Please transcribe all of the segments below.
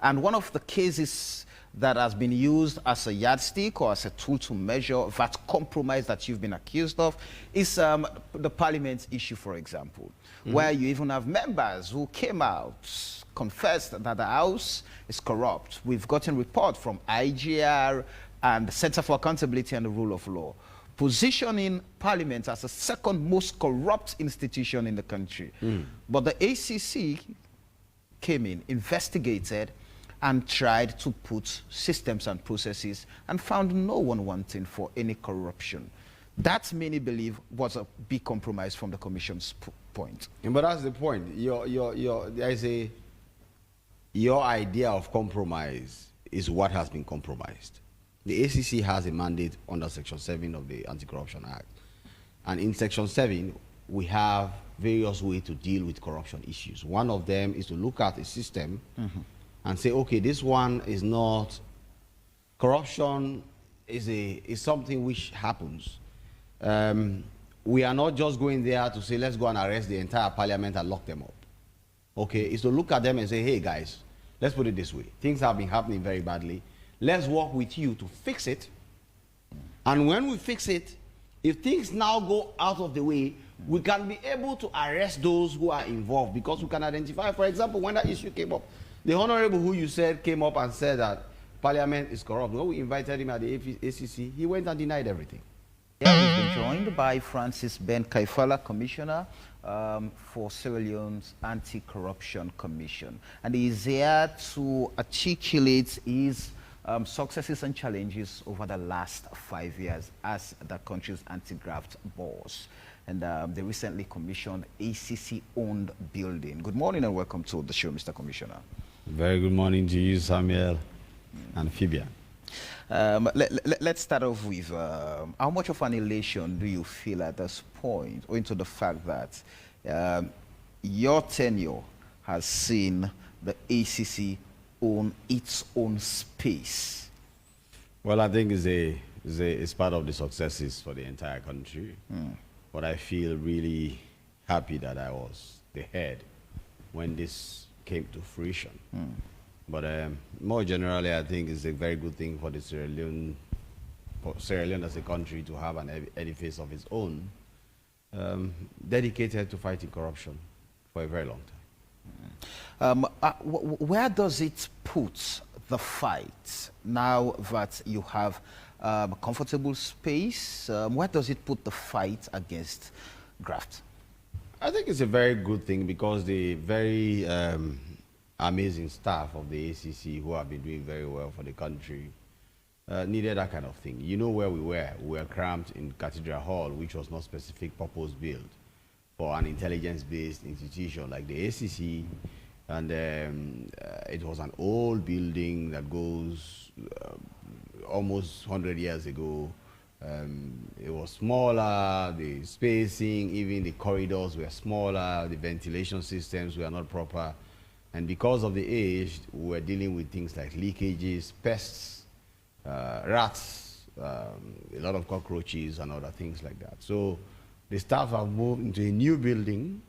And one of the cases that has been used as a yardstick or as a tool to measure that compromise that you've been accused of is the parliament issue, for example, where you even have members who came out, confessed that the House is corrupt. We've gotten report from IGR and the Center for Accountability and the Rule of Law, positioning Parliament as the second most corrupt institution in the country. But the ACC came in, investigated, and tried to put systems and processes and found no one wanting for any corruption. That many believe was a big compromise from the Commission's point. But that's the point. Your idea of compromise is what has been compromised. The ACC has a mandate under Section 7 of the Anti-Corruption Act. And in Section 7, we have various ways to deal with corruption issues. One of them is to look at a system and say, okay, this one is not, corruption is something which happens. We are not just going there to say, let's go and arrest the entire parliament and lock them up. Okay, it's to look at them and say, hey guys, let's put it this way. Things have been happening very badly. Let's work with you to fix it. And when we fix it, if things now go out of the way, we can be able to arrest those who are involved because we can identify, for example, when that issue came up, the honorable who you said came up and said that parliament is corrupt. When we invited him at the ACC, he went and denied everything. Yeah, we've been joined by Francis Ben Kaifala, Commissioner for Sierra Leone's Anti-Corruption Commission. And he's here to articulate his successes and challenges over the last 5 years as the country's anti-graft boss. And they recently commissioned ACC-owned building. Good morning and welcome to the show, Mr. Commissioner. Very good morning to you, Samuel and Phoebe. Let's start off with how much of an elation do you feel at this point, owing to the fact that your tenure has seen the ACC own its own space? Well, I think it's part of the successes for the entire country. But I feel really happy that I was the head when this came to fruition. But more generally, I think it's a very good thing for the Sierra Leone as a country to have an edifice of its own, dedicated to fighting corruption for a very long time. Where does it put the fight now that you have a comfortable space? Where does it put the fight against graft? I think it's a very good thing because the very amazing staff of the ACC who have been doing very well for the country needed that kind of thing. You know where we were? We were cramped in Cathedral Hall, which was not specific purpose built for an intelligence-based institution like the ACC. And it was an old building that goes almost 100 years ago. It was smaller, the spacing, even the corridors were smaller, the ventilation systems were not proper. And because of the age, we were dealing with things like leakages, pests, rats, a lot of cockroaches and other things like that. So the staff have moved into a new building.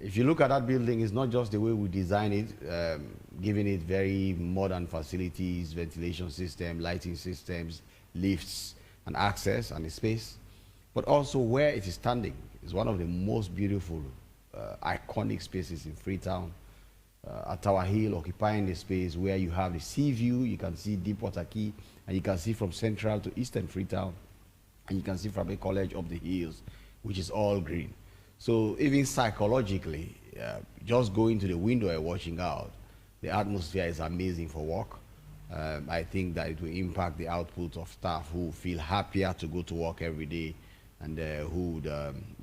If you look at that building, it's not just the way we design it, giving it very modern facilities, ventilation system, lighting systems, lifts, and access and space, but also where it is standing. It's one of the most beautiful, iconic spaces in Freetown. At Tower Hill, occupying the space where you have the sea view, you can see Deepwater Key, and you can see from Central to Eastern Freetown, and you can see from a college up the hills, which is all green. So even psychologically, just going to the window and watching out, the atmosphere is amazing for work. I think that it will impact the output of staff who feel happier to go to work every day and who would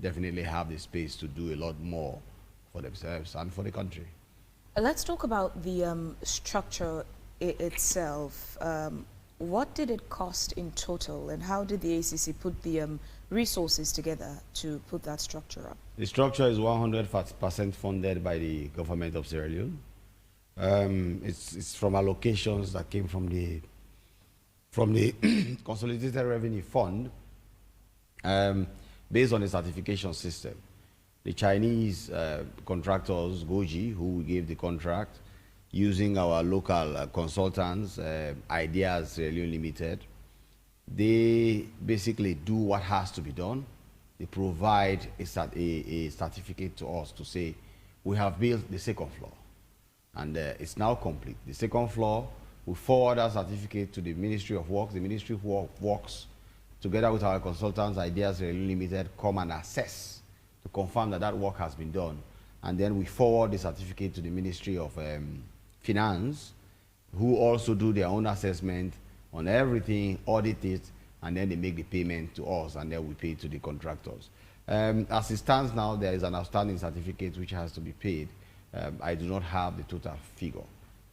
definitely have the space to do a lot more for themselves and for the country. Let's talk about the structure itself. What did it cost in total, and how did the ACC put the resources together to put that structure up? The structure is 100% funded by the government of Sierra Leone. It's from allocations that came from the Consolidated Revenue Fund, based on the certification system. The Chinese contractors, Goji, who we gave the contract, using our local consultants, Ideas Sierra Leone Limited. They basically do what has to be done. They provide a certificate to us to say, we have built the second floor, and it's now complete. The second floor, we forward our certificate to the Ministry of Works. The Ministry of Works, together with our consultants, Ideas Sierra Leone Limited, come and assess to confirm that that work has been done. And then we forward the certificate to the Ministry of Finance, who also do their own assessment on everything, audit it, and then they make the payment to us, and then we pay to the contractors. As it stands now, there is an outstanding certificate which has to be paid. I do not have the total figure,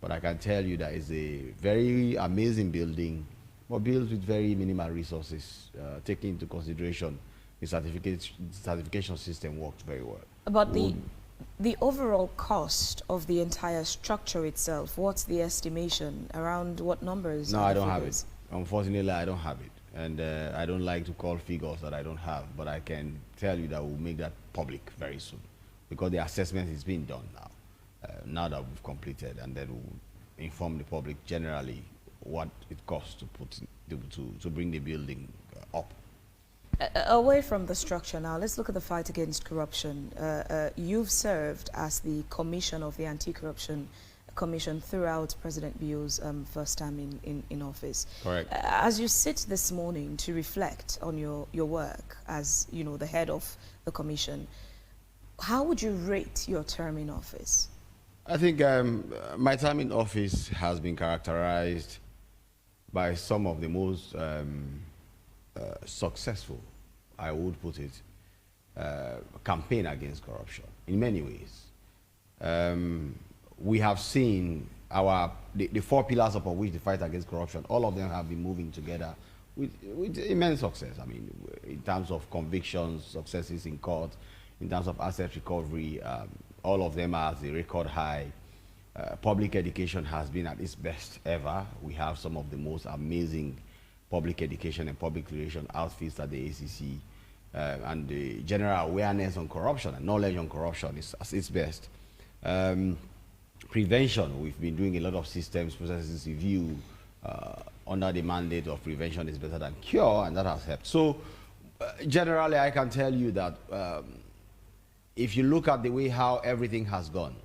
but I can tell you that it's a very amazing building, but built with very minimal resources, taking into consideration the certification system worked very well. About the overall cost of the entire structure itself, what's the estimation? Around what numbers? No, I don't have it. Unfortunately, I don't have it. And I don't like to call figures that I don't have, but I can tell you that we'll make that public very soon, because the assessment is being done now, now that we've completed, and then we'll inform the public generally what it costs to to bring the building up. Away from the structure now, let's look at the fight against corruption. You've served as the commissioner of the Anti-Corruption Commission throughout President Bio's first time in office. Correct. As you sit this morning to reflect on your work as, you know, the head of the commission, how would you rate your term in office? I think my time in office has been characterized by some of the most successful, I would put it, campaign against corruption in many ways. We have seen the four pillars upon which the fight against corruption, all of them have been moving together with immense success. I mean, in terms of convictions, successes in court, in terms of asset recovery, all of them are at a record high. Public education has been at its best ever. We have some of the most amazing public education and public relations outfits at the ACC, and the general awareness on corruption and knowledge on corruption is at its best. Prevention, we've been doing a lot of systems, processes review under the mandate of prevention is better than cure, and that has helped. So generally, I can tell you that if you look at the way how everything has gone,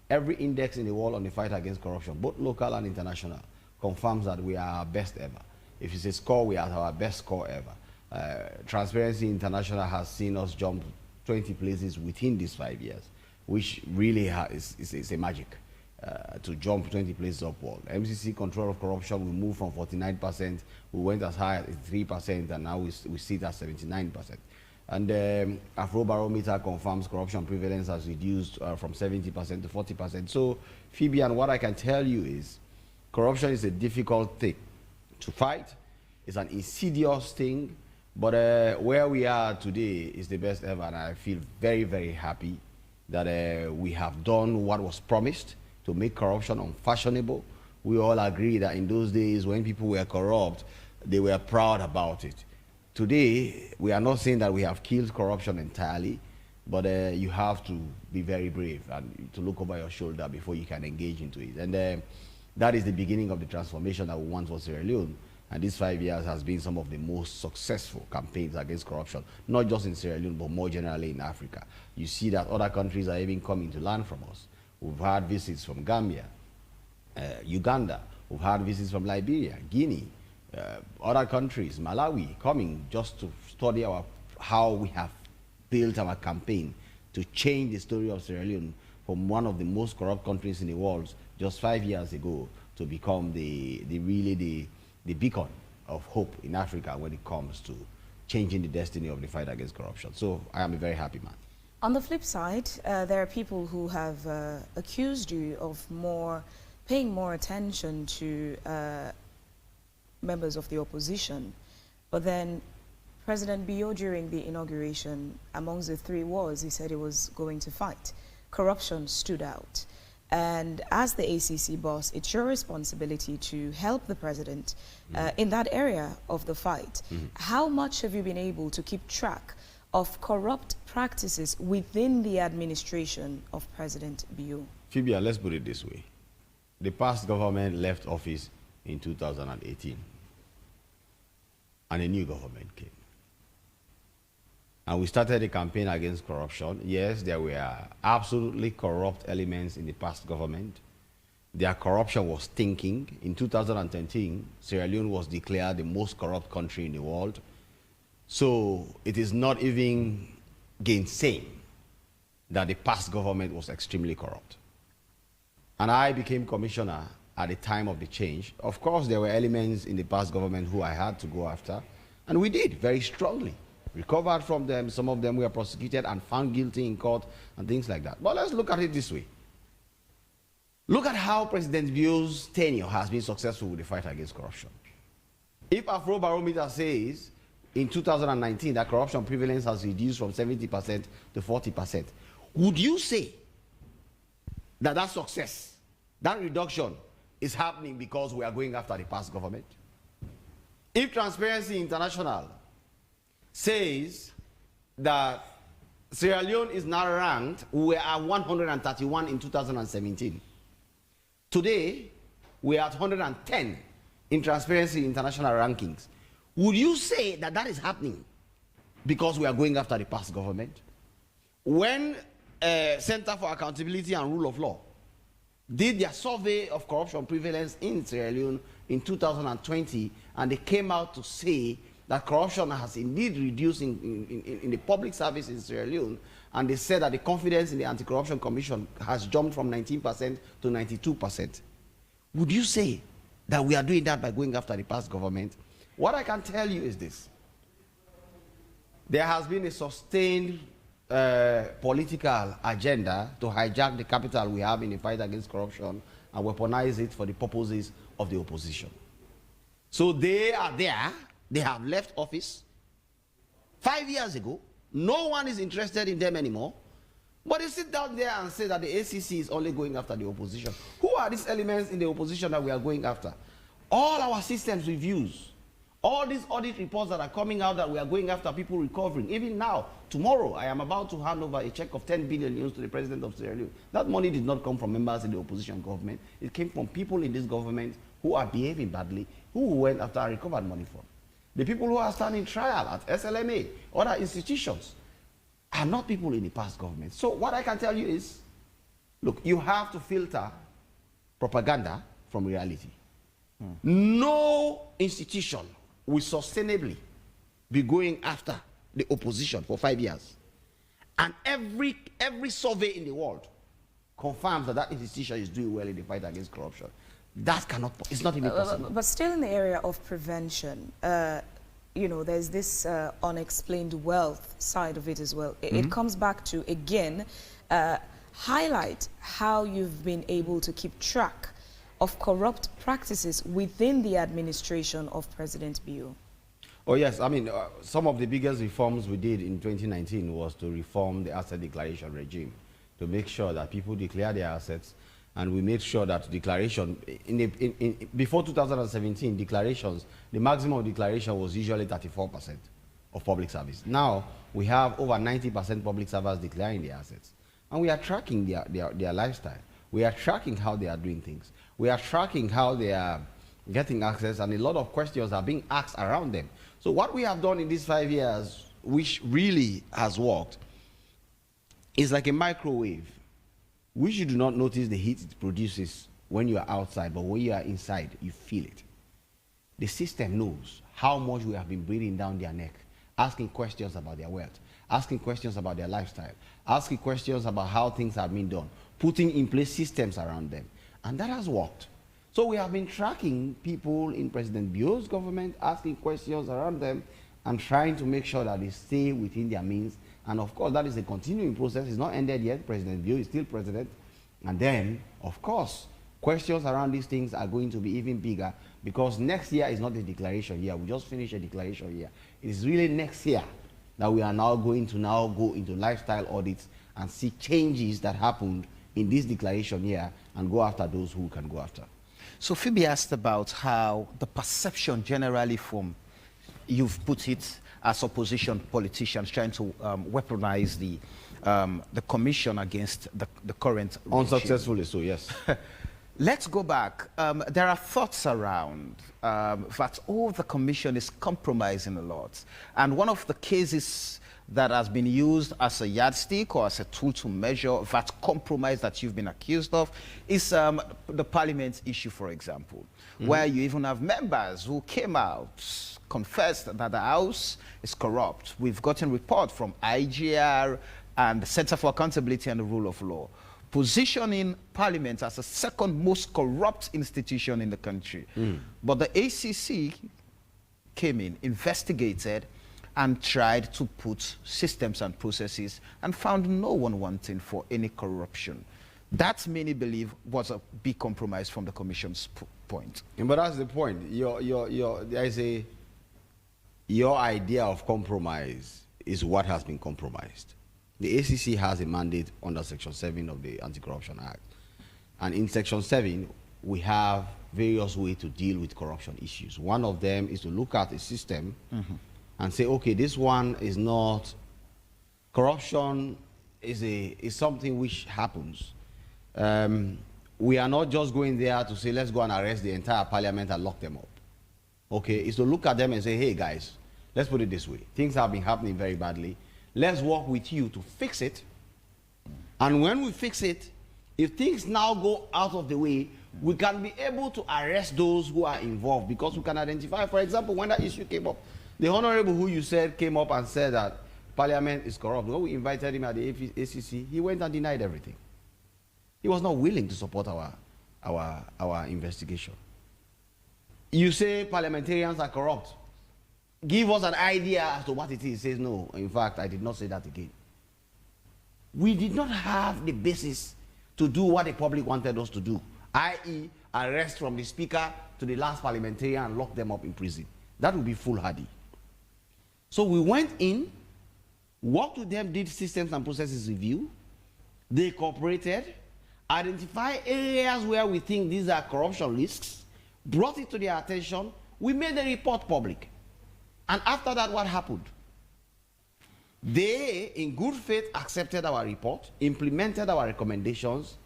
every index in the world on the fight against corruption, both local and international, confirms that we are our best ever. If it's a score, we are our best score ever. Transparency International has seen us jump 20 places within these 5 years, which really is a magic. To jump 20 places upward. MCC control of corruption, we moved from 49%, we went as high as 3%, and now we sit at 79%. And Afrobarometer confirms corruption prevalence has reduced from 70% to 40%. So, Phoebe, what I can tell you is, corruption is a difficult thing to fight. It's an insidious thing, but where we are today is the best ever, and I feel very, very happy that we have done what was promised to make corruption unfashionable. We all agree that in those days when people were corrupt, they were proud about it. Today, we are not saying that we have killed corruption entirely, but you have to be very brave and to look over your shoulder before you can engage into it. And that is the beginning of the transformation that we want for Sierra Leone. And these 5 years has been some of the most successful campaigns against corruption, not just in Sierra Leone, but more generally in Africa. You see that other countries are even coming to learn from us. We've had visits from Gambia, Uganda. We've had visits from Liberia, Guinea, other countries, Malawi, coming just to study how we have built our campaign to change the story of Sierra Leone from one of the most corrupt countries in the world just 5 years ago to become the beacon of hope in Africa when it comes to changing the destiny of the fight against corruption. So I am a very happy man. On the flip side, there are people who have accused you of paying more attention to members of the opposition. But then President Bio, during the inauguration, amongst the three wars he said he was going to fight, corruption stood out. And as the ACC boss, it's your responsibility to help the president in that area of the fight. How much have you been able to keep track of corrupt practices within the administration of President Bio? Phoebe, let's put it this way. the past government left office in 2018, and a new government came. And we started a campaign against corruption. Yes, there were absolutely corrupt elements in the past government. Their corruption was stinking. In 2013, Sierra Leone was declared the most corrupt country in the world. So it is not even gainsaying that the past government was extremely corrupt. And I became commissioner at the time of the change. Of course, there were elements in the past government who I had to go after, and we did very strongly. Recovered from them, some of them were prosecuted and found guilty in court and things like that. But let's look at it this way. Look at how President Bio's tenure has been successful with the fight against corruption. If Afrobarometer says in 2019 that corruption prevalence has reduced from 70% to 40%, would you say that that success, that reduction is happening because we are going after the past government? If Transparency International says that Sierra Leone is now ranked, we were at 131 in 2017. Today, we are at 110 in Transparency International rankings. Would you say that that is happening because we are going after the past government? When Center for Accountability and Rule of Law did their survey of corruption prevalence in Sierra Leone in 2020, and they came out to say that corruption has indeed reduced in the public service in Sierra Leone, and they said that the confidence in the Anti-Corruption Commission has jumped from 19% to 92%. Would you say that we are doing that by going after the past government? What I can tell you is this. There has been a sustained political agenda to hijack the capital we have in the fight against corruption and weaponize it for the purposes of the opposition. So they are there. They have left office 5 years ago. No one is interested in them anymore. But they sit down there and say that the ACC is only going after the opposition. Who are these elements in the opposition that we are going after? All our systems reviews, all these audit reports that are coming out that we are going after people recovering. Even now, tomorrow, I am about to hand over a check of 10 billion euros to the president of Sierra Leone. That money did not come from members in the opposition government. It came from people in this government who are behaving badly, who went after and recovered money from. The people who are standing trial at SLMA, other institutions, are not people in the past government. So what I can tell you is, look, you have to filter propaganda from reality. No institution will sustainably be going after the opposition for 5 years. And every survey in the world confirms that that institution is doing well in the fight against corruption. That cannot, it's not even possible. But still in the area of prevention, you know, there's this unexplained wealth side of it as well. It comes back to, again, highlight how you've been able to keep track of corrupt practices within the administration of President Bio. Oh yes, I mean, some of the biggest reforms we did in 2019 was to reform the asset declaration regime, to make sure that people declare their assets. And we made sure that declaration, before 2017, declarations, the maximum declaration was usually 34% of public service. Now, we have over 90% public servers declaring their assets. And we are tracking their lifestyle. We are tracking how they are doing things. We are tracking how they are getting access, and a lot of questions are being asked around them. So what we have done in these 5 years, which really has worked, is like a microwave, which you do not notice the heat it produces when you are outside, but when you are inside, you feel it. The system knows how much we have been breathing down their neck, asking questions about their wealth, asking questions about their lifestyle, asking questions about how things have been done, putting in place systems around them. And that has worked. So we have been tracking people in President Bio's government, asking questions around them, and trying to make sure that they stay within their means. And of course, that is a continuing process. It's not ended yet. President Bio is still president. And then, of course, questions around these things are going to be even bigger, because next year is not a declaration year. We just finished a declaration year. It is really next year that we are now going to go into lifestyle audits and see changes that happened in this declaration year and go after those who can go after. So Phoebe asked about how the perception generally from, you've put it, as opposition politicians trying to weaponize the commission against the current regime. Unsuccessfully so, yes. Let's go back. There are thoughts around that, the commission is compromising a lot. And one of the cases that has been used as a yardstick or as a tool to measure that compromise that you've been accused of is the parliament issue, for example, where you even have members who came out, confessed that the House is corrupt. We've gotten report from IGR and the Center for Accountability and the Rule of Law, positioning Parliament as the second most corrupt institution in the country. But the ACC came in, investigated, and tried to put systems and processes and found no one wanting for any corruption. That, many believe, was a big compromise from the Commission's point. But that's the point. Your idea of compromise is what has been compromised. The ACC has a mandate under Section 7 of the Anti-Corruption Act. And in Section 7, we have various ways to deal with corruption issues. One of them is to look at a system and say, okay, this one is not, corruption is something which happens. We are not just going there to say, let's go and arrest the entire parliament and lock them up. Okay, it's to look at them and say, hey guys, let's put it this way. Things have been happening very badly. Let's work with you to fix it. And when we fix it, if things now go out of the way, we can be able to arrest those who are involved because we can identify, for example, when that issue came up, the honorable who you said came up and said that parliament is corrupt. When we invited him at the ACC, he went and denied everything. He was not willing to support our investigation. You say parliamentarians are corrupt. Give us an idea as to what it is. He says, no, in fact, I did not say that again. We did not have the basis to do what the public wanted us to do, i.e. arrest from the speaker to the last parliamentarian and lock them up in prison. That would be foolhardy. So we went in, worked with them, did systems and processes review. They cooperated, identified areas where we think these are corruption risks, brought it to their attention. We made the report public. And after that, what happened? They, in good faith, accepted our report, implemented our recommendations.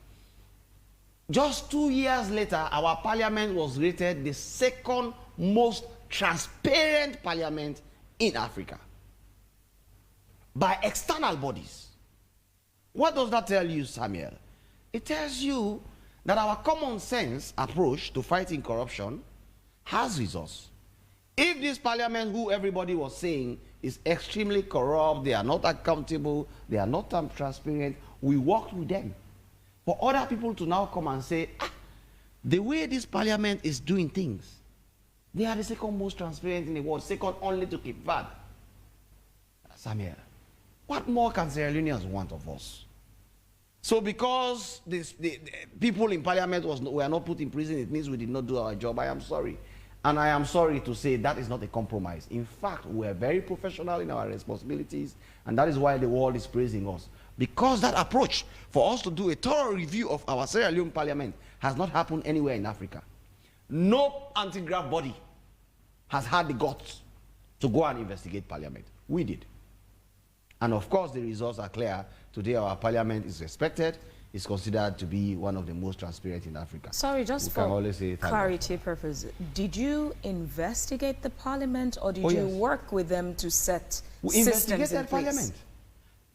Just 2 years later, our parliament was rated the second most transparent parliament in Africa by external bodies. What does that tell you, Samuel? It tells you that our common sense approach to fighting corruption has results. If this parliament, who everybody was saying is extremely corrupt, they are not accountable, they are not transparent, we worked with them. For other people to now come and say, the way this parliament is doing things, they are the second most transparent in the world, second only to Cape Verde. Samuel, what more can Sierra Leoneans want of us? So because the people in parliament were not put in prison, it means we did not do our job. I am sorry. And I am sorry to say that is not a compromise. In fact, we are very professional in our responsibilities, and that is why the world is praising us. Because that approach for us to do a thorough review of our Sierra Leone parliament has not happened anywhere in Africa. No anti-graft body has had the guts to go and investigate parliament. We did. And of course, the results are clear. Today, our parliament is respected. It's considered to be one of the most transparent in Africa. Sorry, just for clarity purposes, did you investigate the parliament or did you work with them to set systems in place? Parliament.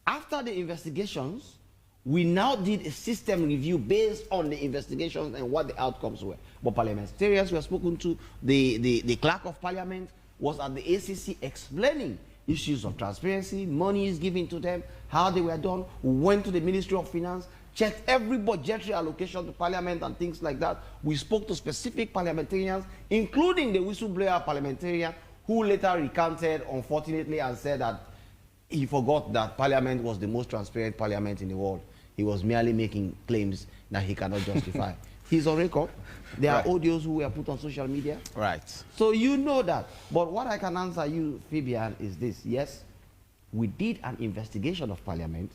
After the investigations, we now did a system review based on the investigations and what the outcomes were. But parliamentarians were spoken to, the clerk of parliament was at the ACC explaining issues of transparency, money is given to them, how they were done. We went to the Ministry of Finance, checked every budgetary allocation to parliament and things like that. We spoke to specific parliamentarians, including the whistleblower parliamentarian, who later recanted, unfortunately, and said that he forgot that parliament was the most transparent parliament in the world. He was merely making claims that he cannot justify. He's on record. There are audios who were put on social media. Right. So you know that. But what I can answer you, Fabian, is this. Yes, we did an investigation of parliament.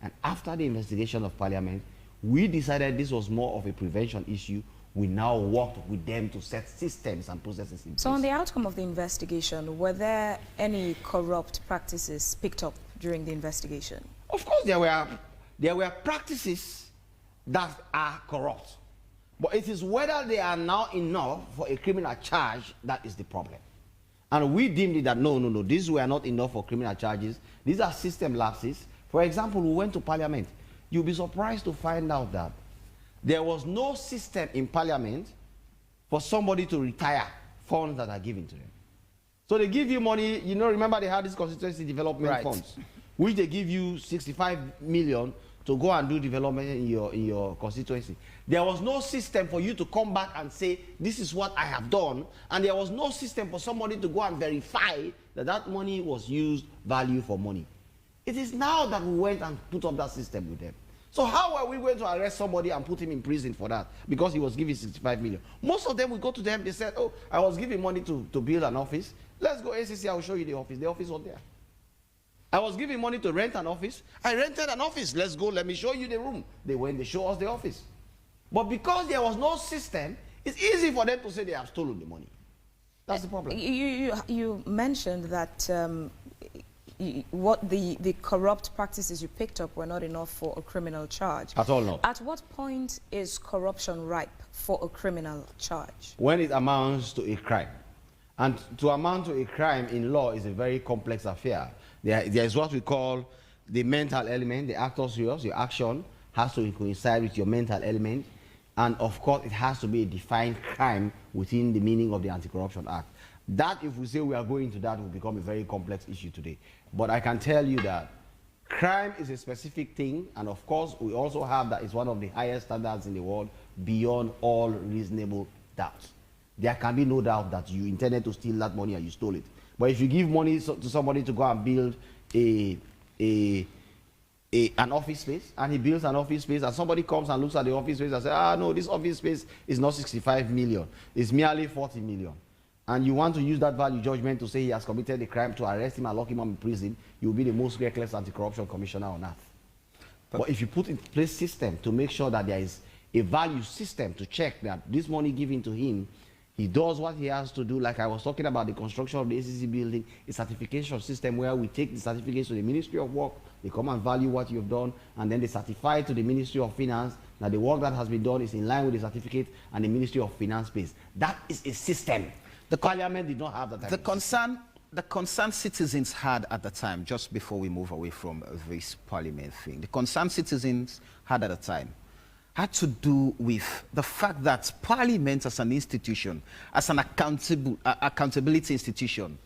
And after the investigation of parliament, we decided this was more of a prevention issue. We now worked with them to set systems and processes in place. So on the outcome of the investigation, were there any corrupt practices picked up during the investigation? Of course, there were practices that are corrupt. But it is whether they are now enough for a criminal charge that is the problem. And we deemed it that no, these were not enough for criminal charges. These are system lapses. For example, we went to Parliament. You'll be surprised to find out that there was no system in Parliament for somebody to retire funds that are given to them. So they give you money, you know, remember they had this constituency development funds, which they give you 65 million to go and do development in your constituency. There was no system for you to come back and say, this is what I have done, and there was no system for somebody to go and verify that that money was used value for money. It is now that we went and put up that system with them. So how are we going to arrest somebody and put him in prison for that? Because he was given 65 million. Most of them, we go to them, they said, oh, I was giving money to build an office. Let's go ACC, I will show you the office. The office was there. I was giving money to rent an office. I rented an office. Let's go, let me show you the room. They went, they show us the office. But because there was no system, it's easy for them to say they have stolen the money. That's the problem. You mentioned that what the corrupt practices you picked up were not enough for a criminal charge. At all not. At what point is corruption ripe for a criminal charge? When it amounts to a crime. And to amount to a crime in law is a very complex affair. There is what we call the mental element, the actus reus, your action has to coincide with your mental element. And of course, it has to be a defined crime within the meaning of the Anti-Corruption Act. That, if we say we are going to that, will become a very complex issue today. But I can tell you that crime is a specific thing, and of course, we also have that it's one of the highest standards in the world, beyond all reasonable doubt. There can be no doubt that you intended to steal that money and you stole it. But if you give money to somebody to go and build an office space, and he builds an office space, and somebody comes and looks at the office space and says, ah, no, this office space is not 65 million, it's merely 40 million. And you want to use that value judgment to say he has committed a crime to arrest him and lock him up in prison, you will be the most reckless anti-corruption commissioner on earth. But if you put in place system to make sure that there is a value system to check that this money given to him, he does what he has to do, like I was talking about the construction of the ACC building, a certification system where we take the certificates to the Ministry of Work, they come and value what you've done, and then they certify to the Ministry of Finance that the work that has been done is in line with the certificate and the Ministry of Finance pays. That is a system. The Parliament did not have that. The concern citizens had at the time, just before we move away from this Parliament thing, the concern citizens had at the time had to do with the fact that Parliament as an institution, as an accountability institution,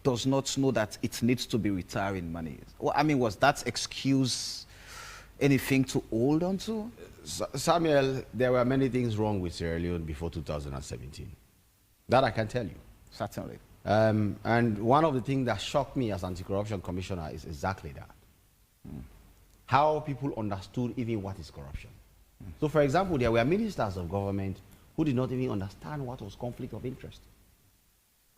does not know that it needs to be retiring money. Well, I mean, was that excuse anything to hold on to? Samuel, there were many things wrong with Sierra Leone before 2017. That I can tell you. Certainly. And one of the things that shocked me as anti-corruption commissioner is exactly that. How people understood even what is corruption. So, for example, there were ministers of government who did not even understand what was conflict of interest.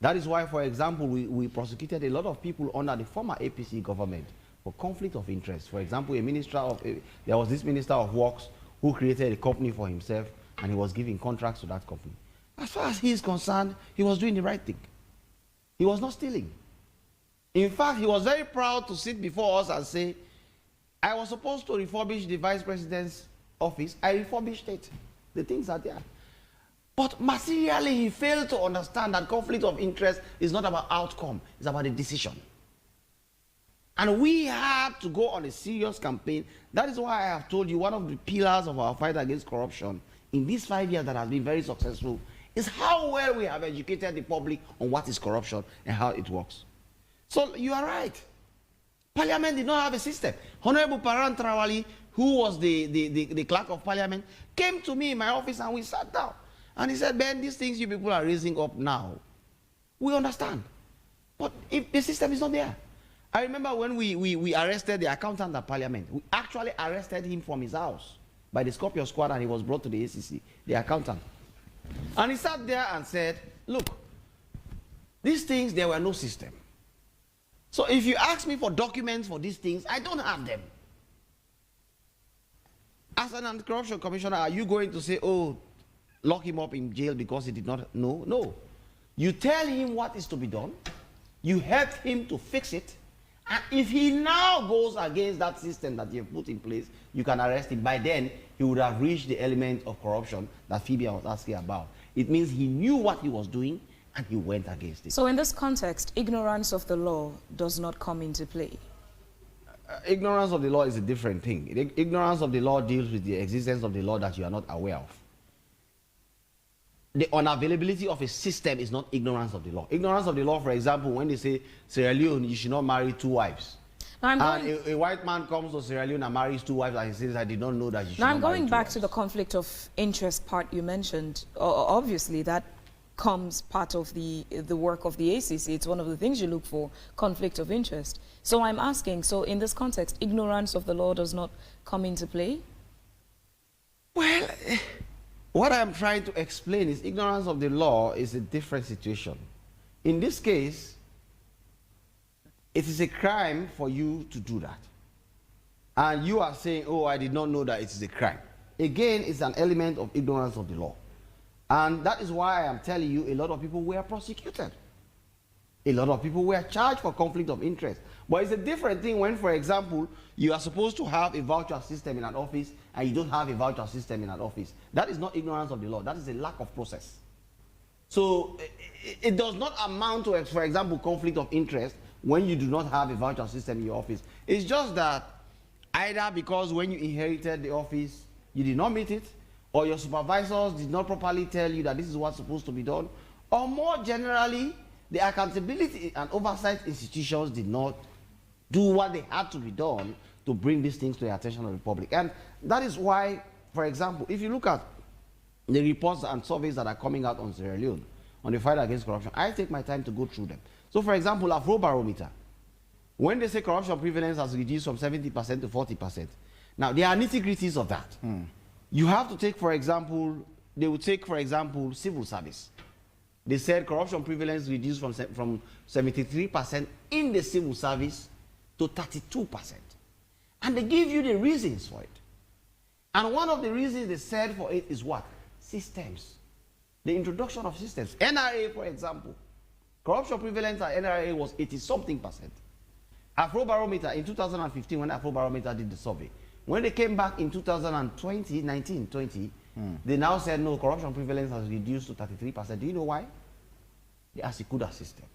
That is why, for example, we prosecuted a lot of people under the former APC government for conflict of interest. For example, there was this minister of works who created a company for himself, and he was giving contracts to that company. As far as he is concerned, he was doing the right thing. He was not stealing. In fact, he was very proud to sit before us and say, I was supposed to refurbish the vice president's office. I refurbished it. The things are there. But materially, he failed to understand that conflict of interest is not about outcome. It's about a decision. And we have to go on a serious campaign. That is why I have told you one of the pillars of our fight against corruption in these 5 years that has been very successful is how well we have educated the public on what is corruption and how it works. So you are right. Parliament did not have a system. Honorable Paran Trawali, who was the clerk of Parliament, came to me in my office and we sat down. And he said, Ben, these things you people are raising up now, we understand. But if the system is not there. I remember when we arrested the accountant at Parliament. We actually arrested him from his house by the Scorpio Squad, and he was brought to the ACC, the accountant. And he sat there and said, look, these things, there were no system. So if you ask me for documents for these things, I don't have them. As an anti-corruption commissioner, are you going to say, oh, lock him up in jail because he did not know? No. You tell him what is to be done, you help him to fix it, And if he now goes against that system that you've put in place, you can arrest him. By then, he would have reached the element of corruption that Phoebe was asking about. It means he knew what he was doing and he went against it. So in this context, ignorance of the law does not come into play. Ignorance of the law is a different thing. Ignorance of the law deals with the existence of the law that you are not aware of. The unavailability of a system is not ignorance of the law. Ignorance of the law, for example, when they say Sierra Leone, you should not marry 2 wives. Now A white man comes to Sierra Leone and marries 2 wives and he says, I did not know that you should Now not I'm marry going 2 back wives. to the conflict of interest part you mentioned. Obviously, that comes part of the work of the ACC. It's one of the things you look for, conflict of interest. So I'm asking, so in this context, ignorance of the law does not come into play? Well, what I'm trying to explain is ignorance of the law is a different situation. In this case, it is a crime for you to do that. And you are saying, oh, I did not know that it is a crime. Again, it's an element of ignorance of the law. And that is why I am telling you a lot of people were prosecuted. A lot of people were charged for conflict of interest. But it's a different thing when, for example, you are supposed to have a voucher system in an office and you don't have a voucher system in an office. That is not ignorance of the law. That is a lack of process. So it does not amount to, for example, conflict of interest when you do not have a voucher system in your office. It's just that either because when you inherited the office, you did not meet it, or your supervisors did not properly tell you that this is what's supposed to be done, or more generally, the accountability and oversight institutions did not do what they had to be done to bring these things to the attention of the public. And that is why, for example, if you look at the reports and surveys that are coming out on Sierra Leone, on the fight against corruption, I take my time to go through them. So, for example, Afrobarometer, when they say corruption prevalence has reduced from 70% to 40%, now there are nitty-gritties of that. You have to take, for example, they would take, for example, civil service. They said corruption prevalence reduced from 73% in the civil service to 32%. And they give you the reasons for it. And one of the reasons they said for it is what? Systems. The introduction of systems. NRA, for example. Corruption prevalence at NRA was 80-something%. Afrobarometer in 2015, when Afrobarometer did the survey, when they came back in 2020, they now said, no, corruption prevalence has reduced to 33%. Do you know why? The Asikuda system.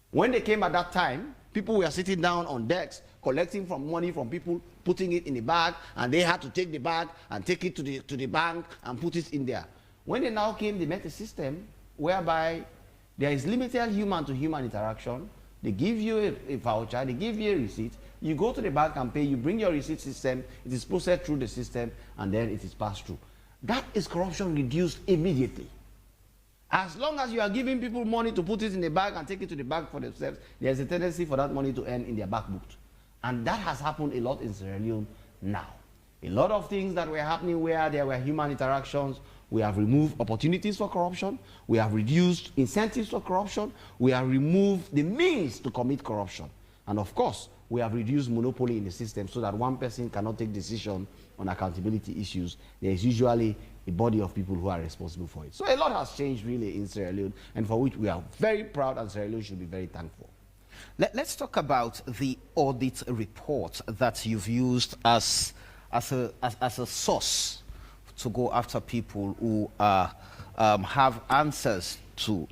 When they came at that time, people were sitting down on decks, collecting money from people, putting it in a bag, and they had to take the bag and take it to the bank and put it in there. When they now came, they met a system whereby there is limited human-to-human interaction. They give you a voucher, they give you a receipt, you go to the bank and pay, you bring your receipt system, it is processed through the system, and then it is passed through. That is corruption reduced immediately. As long as you are giving people money to put it in the bag and take it to the bank for themselves, there's a tendency for that money to end in their back book. And that has happened a lot in Sierra Leone now. A lot of things that were happening where there were human interactions, we have removed opportunities for corruption, we have reduced incentives for corruption, we have removed the means to commit corruption. And of course, we have reduced monopoly in the system so that one person cannot take decision on accountability issues. There is usually a body of people who are responsible for it. So a lot has changed really in Sierra Leone, and for which we are very proud, and Sierra Leone should be very thankful. Let's talk about the audit report that you've used as a source to go after people who have answers to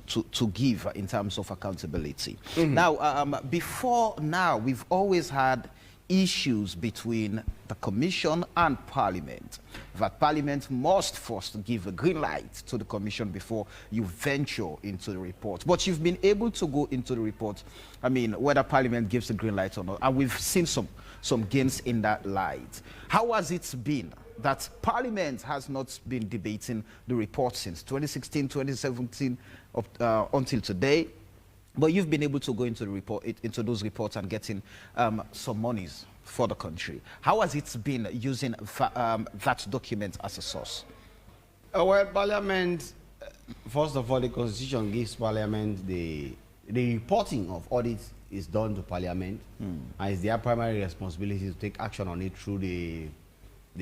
give in terms of accountability. Now, before now, we've always had issues between the Commission and Parliament, that Parliament must first give a green light to the Commission before you venture into the report. But you've been able to go into the report, I mean, whether Parliament gives a green light or not, and we've seen some gains in that light. How has it been that Parliament has not been debating the report since 2016, 2017, until today? But you've been able to go into the report, into those reports and getting some monies for the country. How has it been using that document as a source? Well, Parliament, first of all, the Constitution gives Parliament the reporting of audits is done to Parliament, and it's their primary responsibility to take action on it through the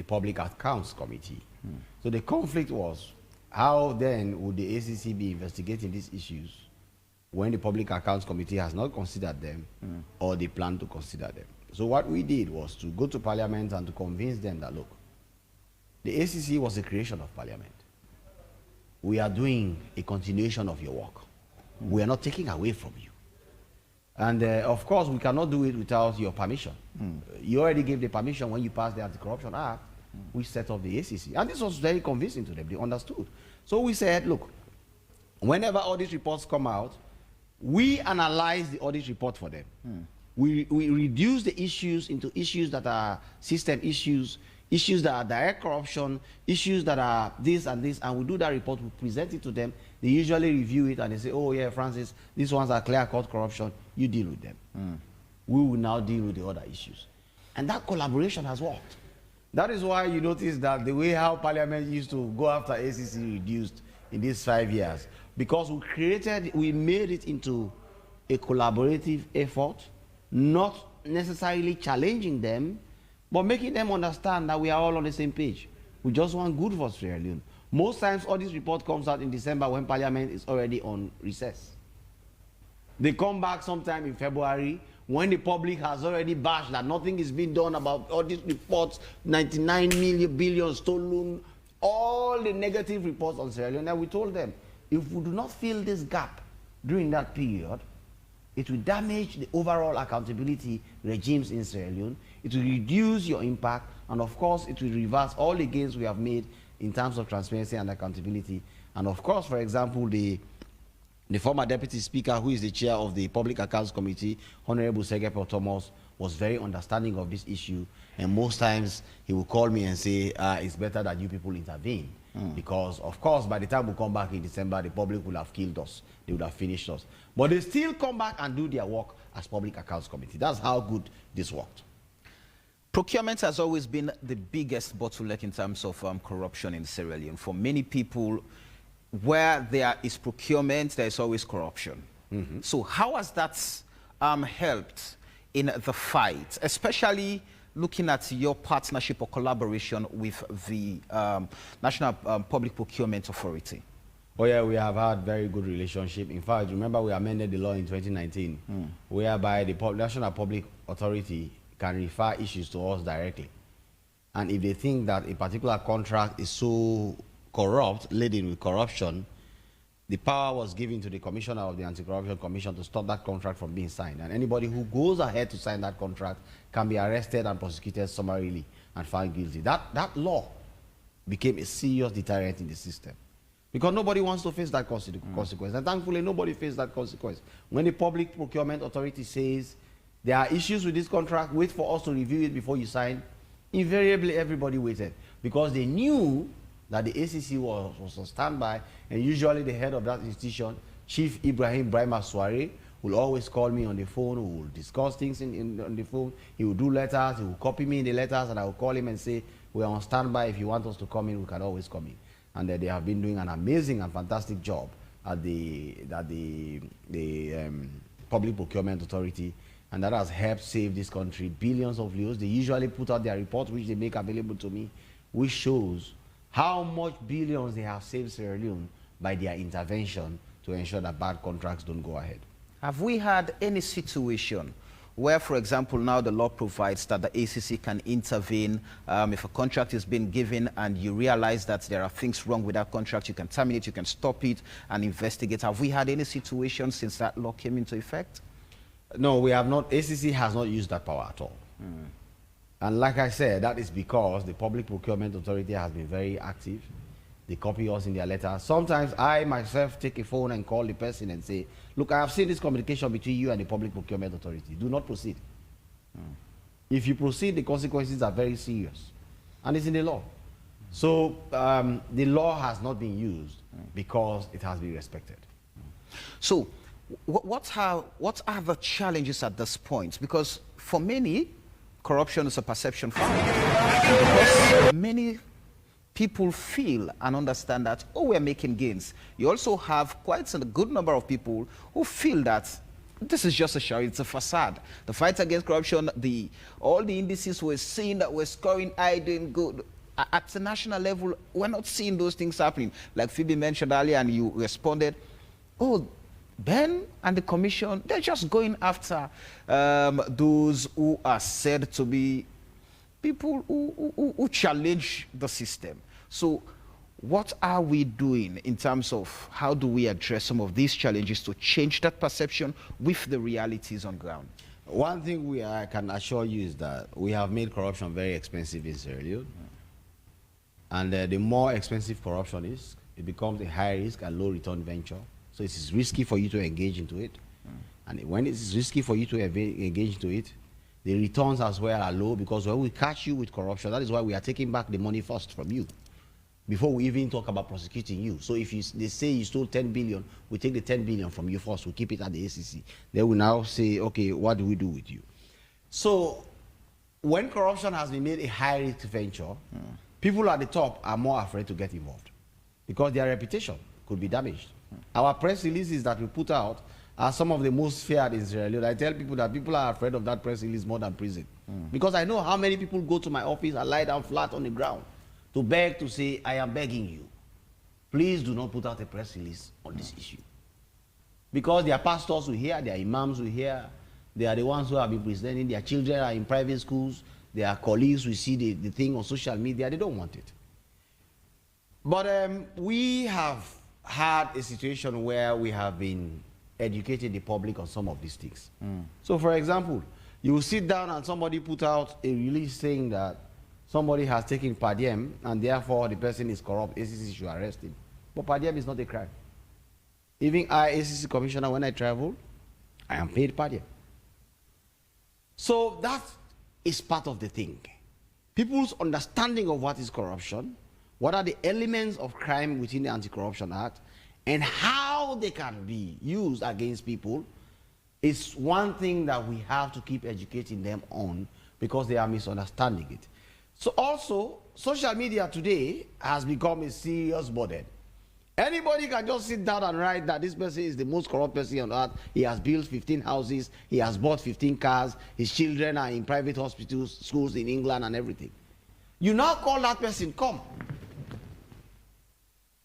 Public Accounts Committee. So the conflict was, how then would the ACC be investigating these issues when the Public Accounts Committee has not considered them or they plan to consider them. So what we did was to go to Parliament and to convince them that, look, the ACC was a creation of Parliament. We are doing a continuation of your work. We are not taking away from you. And of course, we cannot do it without your permission. You already gave the permission when you passed the Anti-Corruption Act. We set up the ACC. And this was very convincing to them. They understood. So we said, look, whenever audit reports come out, we analyze the audit report for them. We reduce the issues into issues that are system issues, issues that are direct corruption, issues that are this and this, and we do that report, we present it to them. They usually review it and they say, oh yeah, Francis, these ones are clear-cut corruption, you deal with them. We will now deal with the other issues. And that collaboration has worked. That is why you notice that the way how Parliament used to go after ACC reduced in these 5 years, because we made it into a collaborative effort, not necessarily challenging them, but making them understand that we are all on the same page. We just want good for Sierra Leone. Most times, all this report comes out in December when Parliament is already on recess. They come back sometime in February when the public has already bashed that nothing is being done about all these reports, 99 billion stolen, all the negative reports on Sierra Leone. And we told them, if we do not fill this gap during that period, it will damage the overall accountability regimes in Sierra Leone. It will reduce your impact, and of course, it will reverse all the gains we have made in terms of transparency and accountability. And of course, for example, the former Deputy Speaker, who is the chair of the Public Accounts Committee, Honorable Segepo Thomas, was very understanding of this issue. And most times, he will call me and say, it's better that you people intervene. Because, of course, by the time we come back in December, the public will have killed us. They would have finished us. But they still come back and do their work as Public Accounts Committee. That's how good this worked. Procurement has always been the biggest bottleneck in terms of corruption in Sierra Leone. For many people, where there is procurement, there is always corruption. So how has that helped in the fight, especially looking at your partnership or collaboration with the National Public Procurement Authority? Oh yeah, we have had very good relationship. In fact, remember we amended the law in 2019, whereby the National Public Authority can refer issues to us directly. And if they think that a particular contract is so corrupt, laden with corruption, the power was given to the Commissioner of the Anti-Corruption Commission to stop that contract from being signed. And anybody who goes ahead to sign that contract can be arrested and prosecuted summarily and found guilty. That law became a serious deterrent in the system, because nobody wants to face that consequence. And thankfully, nobody faced that consequence. When the Public Procurement Authority says there are issues with this contract, wait for us to review it before you sign, invariably everybody waited, because they knew that the ACC was on standby. And usually the head of that institution, Chief Ibrahim Brahima Soare, will always call me on the phone, who will discuss things on the phone. He will do letters, he will copy me in the letters, and I will call him and say, we are on standby. If you want us to come in, we can always come in. And they have been doing an amazing and fantastic job at the Public Procurement Authority, and that has helped save this country billions of euros. They usually put out their report, which they make available to me, which shows how much billions they have saved Sierra Leone by their intervention to ensure that bad contracts don't go ahead. Have we had any situation where, for example, now the law provides that the ACC can intervene if a contract is being given and you realize that there are things wrong with that contract, you can terminate, you can stop it and investigate? Have we had any situation since that law came into effect? No, we have not. ACC has not used that power at all. And like I said, that is because the Public Procurement Authority has been very active. They copy us in their letters. Sometimes I myself take a phone and call the person and say, look, I have seen this communication between you and the Public Procurement Authority. Do not proceed. If you proceed, the consequences are very serious. And it's in the law. So the law has not been used because it has been respected. So what are the challenges at this point? Because for many, corruption is a perception factor. Because many people feel and understand that, oh, we're making gains. You also have quite a good number of people who feel that this is just a show, it's a facade. The fight against corruption, all the indices we're seeing that we're scoring high, doing good. At the national level, we're not seeing those things happening. Like Phoebe mentioned earlier and you responded, oh, Ben and the commission, they're just going after those who are said to be people who challenge the system. So what are we doing in terms of how do we address some of these challenges to change that perception with the realities on ground? One thing I can assure you is that we have made corruption very expensive in Sierra Leone. And the more expensive corruption is, it becomes a high risk and low return venture. So it is risky for you to engage into it. And when it is risky for you to engage into it, the returns as well are low, because when we catch you with corruption, that is why we are taking back the money first from you before we even talk about prosecuting you. So if they say you stole 10 billion, we take the 10 billion from you first, we keep it at the ACC. Then we now say, okay, what do we do with you? So when corruption has been made a high risk venture, people at the top are more afraid to get involved because their reputation could be damaged. Our press releases that we put out are some of the most feared in Sierra Leone. I tell people that people are afraid of that press release more than prison. Because I know how many people go to my office and lie down flat on the ground to beg, to say, I am begging you, please do not put out a press release on this issue. Because their pastors will hear, their imams will hear, they are the ones who have been presenting, their children are in private schools, their colleagues will see the thing on social media, they don't want it. But we have had a situation where we have been educating the public on some of these things. So for example, you will sit down and somebody put out a release saying that somebody has taken per diem and therefore the person is corrupt, ACC should arrest him. But per diem is not a crime. Even I, ACC commissioner, when I travel, I am paid per diem. So that is part of the thing. People's understanding of what is corruption, what are the elements of crime within the Anti-Corruption Act, and how they can be used against people is one thing that we have to keep educating them on, because they are misunderstanding it. So also, social media today has become a serious burden. Anybody can just sit down and write that this person is the most corrupt person on earth. He has built 15 houses, he has bought 15 cars, his children are in private hospitals, schools in England and everything. You now call that person, come.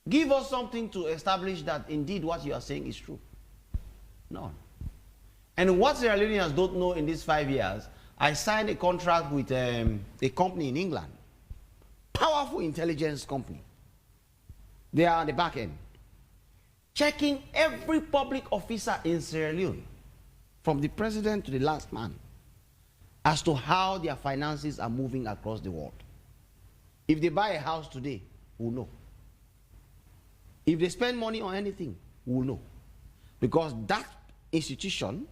Give us something to establish that indeed what you are saying is true. No. And what Sierra Leoneans don't know in these 5 years, I signed a contract with a company in England. Powerful intelligence company. They are on the back end, checking every public officer in Sierra Leone, from the president to the last man, as to how their finances are moving across the world. If they buy a house today, we'll know. If they spend money on anything, we'll know. Because that institution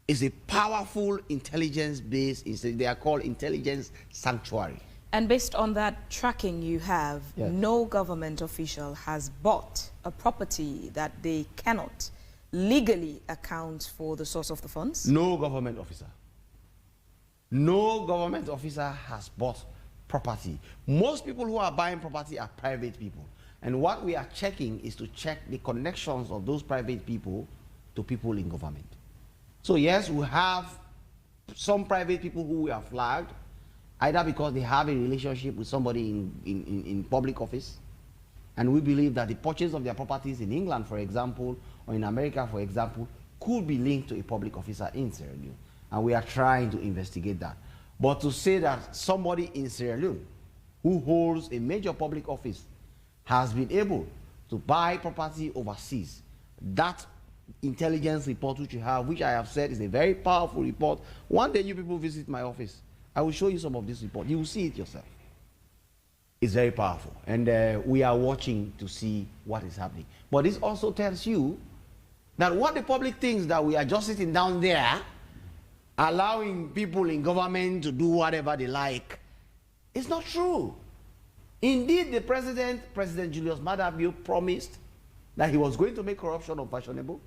is a powerful intelligence-based institution. They are called intelligence sanctuary. And based on that tracking you have, Yes. no government official has bought a property that they cannot legally account for the source of the funds? No government officer. No government officer has bought property. Most people who are buying property are private people. And what we are checking is to check the connections of those private people to people in government. So yes, we have some private people who we have flagged, either because they have a relationship with somebody in public office, and we believe that the purchase of their properties in England, for example, or in America, for example, could be linked to a public officer in Sierra Leone. And we are trying to investigate that. But to say that somebody in Sierra Leone who holds a major public office has been able to buy property overseas, that intelligence report which you have, which I have said is a very powerful report. One day you people visit my office, I will show you some of this report. You will see it yourself. It's very powerful. And we are watching to see what is happening. But this also tells you that what the public thinks, that we are just sitting down there allowing people in government to do whatever they like, it's not true. Indeed, the President Julius Maada Bio, promised that he was going to make corruption unfashionable,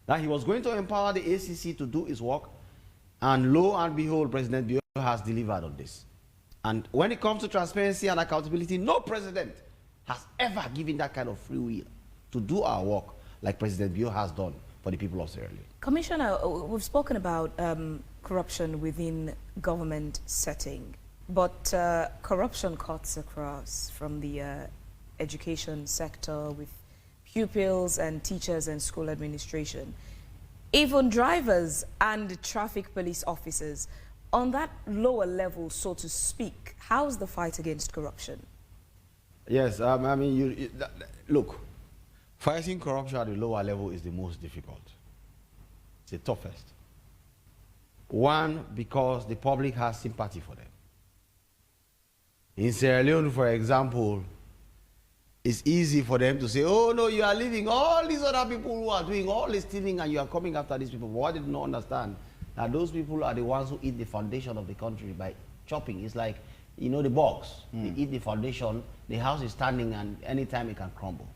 that he was going to empower the ACC to do its work, and lo and behold, President Bio has delivered on this. And when it comes to transparency and accountability, no president has ever given that kind of free will to do our work like President Bio has done for the people of Sierra Leone. Commissioner, we've spoken about corruption within government setting. But corruption cuts across from the education sector with pupils and teachers and school administration, even drivers and traffic police officers. On that lower level, so to speak, how's the fight against corruption? Yes, I mean, look, fighting corruption at the lower level is the most difficult. It's the toughest. One, because the public has sympathy for them. In Sierra Leone, for example, it's easy for them to say, oh no, you are leaving all these other people who are doing all this stealing and you are coming after these people. But what they do not understand, that those people are the ones who eat the foundation of the country by chopping. It's like, you know, the box. They eat the foundation, the house is standing, and anytime it can crumble.